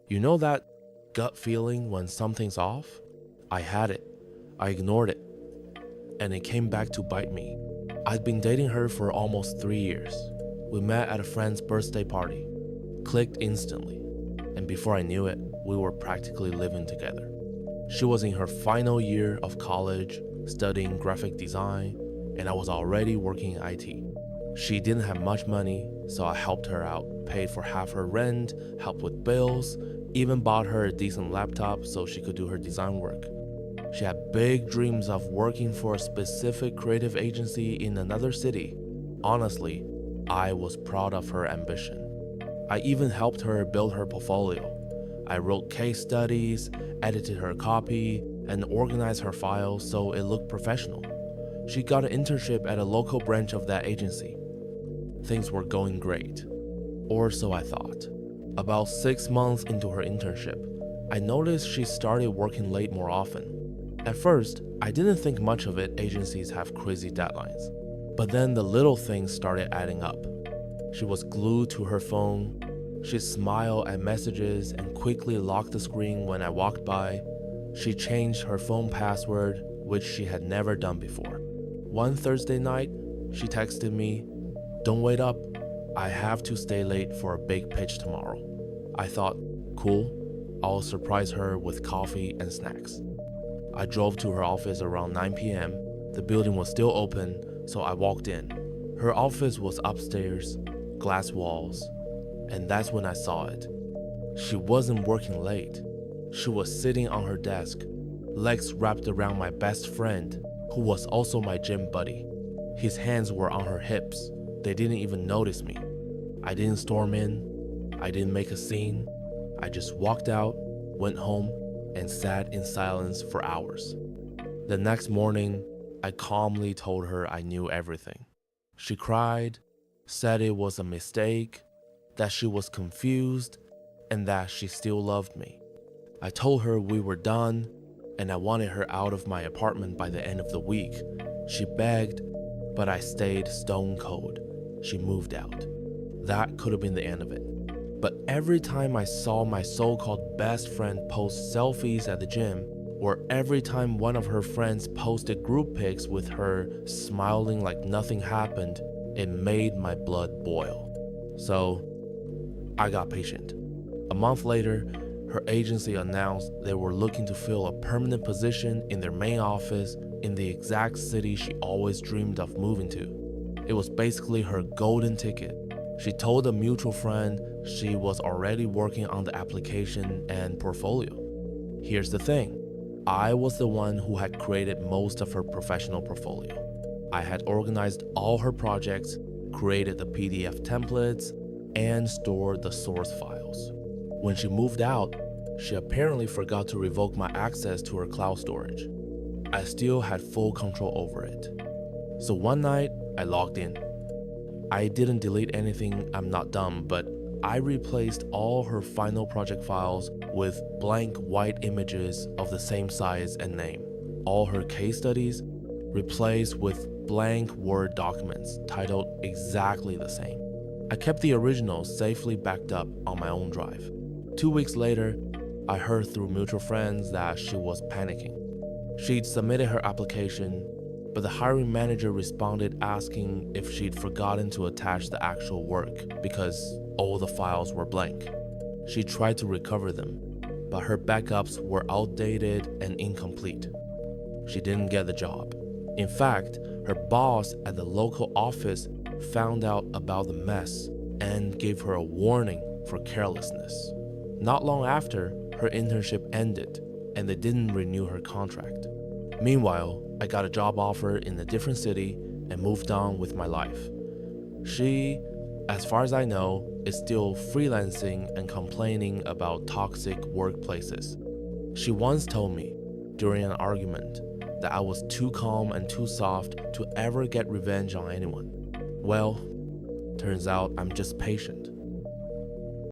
You know that gut feeling when something's off? I had it. I ignored it, and it came back to bite me. I'd been dating her for almost 3 years. We met at a friend's birthday party, clicked instantly, and before I knew it, we were practically living together. She was in her final year of college, studying graphic design, and I was already working in IT. She didn't have much money, so I helped her out, paid for half her rent, helped with bills, even bought her a decent laptop so she could do her design work. She had big dreams of working for a specific creative agency in another city. Honestly, I was proud of her ambition. I even helped her build her portfolio. I wrote case studies, edited her copy, and organized her files so it looked professional. She got an internship at a local branch of that agency. Things were going great, or so I thought. About 6 months into her internship, I noticed she started working late more often. At first, I didn't think much of it. Agencies have crazy deadlines. But then the little things started adding up. She was glued to her phone. She'd smile at messages and quickly lock the screen when I walked by. She changed her phone password, which she had never done before. One Thursday night, she texted me, "Don't wait up. I have to stay late for a big pitch tomorrow." I thought, cool, I'll surprise her with coffee and snacks. I drove to her office around 9 p.m. The building was still open, so I walked in. Her office was upstairs, glass walls, and that's when I saw it. She wasn't working late. She was sitting on her desk, legs wrapped around my best friend, who was also my gym buddy. His hands were on her hips. They didn't even notice me. I didn't storm in. I didn't make a scene. I just walked out, went home, and sat in silence for hours. The next morning, I calmly told her I knew everything. She cried, said it was a mistake, that she was confused, and that she still loved me. I told her we were done, and I wanted her out of my apartment by the end of the week. She begged, but I stayed stone cold. She moved out. That could have been the end of it. But every time I saw my so-called best friend post selfies at the gym, or every time one of her friends posted group pics with her smiling like nothing happened, it made my blood boil. So I got patient. A month later, her agency announced they were looking to fill a permanent position in their main office in the exact city she always dreamed of moving to. It was basically her golden ticket. She told a mutual friend she was already working on the application and portfolio. Here's the thing. I was the one who had created most of her professional portfolio. I had organized all her projects, created the PDF templates, and stored the source files. When she moved out, she apparently forgot to revoke my access to her cloud storage. I still had full control over it. So one night, I logged in. I didn't delete anything, I'm not dumb, but I replaced all her final project files with blank white images of the same size and name. All her case studies replaced with blank Word documents titled exactly the same. I kept the originals safely backed up on my own drive. 2 weeks later, I heard through mutual friends that she was panicking. She'd submitted her application, but the hiring manager responded asking if she'd forgotten to attach the actual work because all the files were blank. She tried to recover them, but her backups were outdated and incomplete. She didn't get the job. In fact, her boss at the local office found out about the mess and gave her a warning for carelessness. Not long after, her internship ended and they didn't renew her contract. Meanwhile, I got a job offer in a different city and moved on with my life. She, as far as I know, is still freelancing and complaining about toxic workplaces. She once told me, during an argument, that I was too calm and too soft to ever get revenge on anyone. Well, turns out I'm just patient.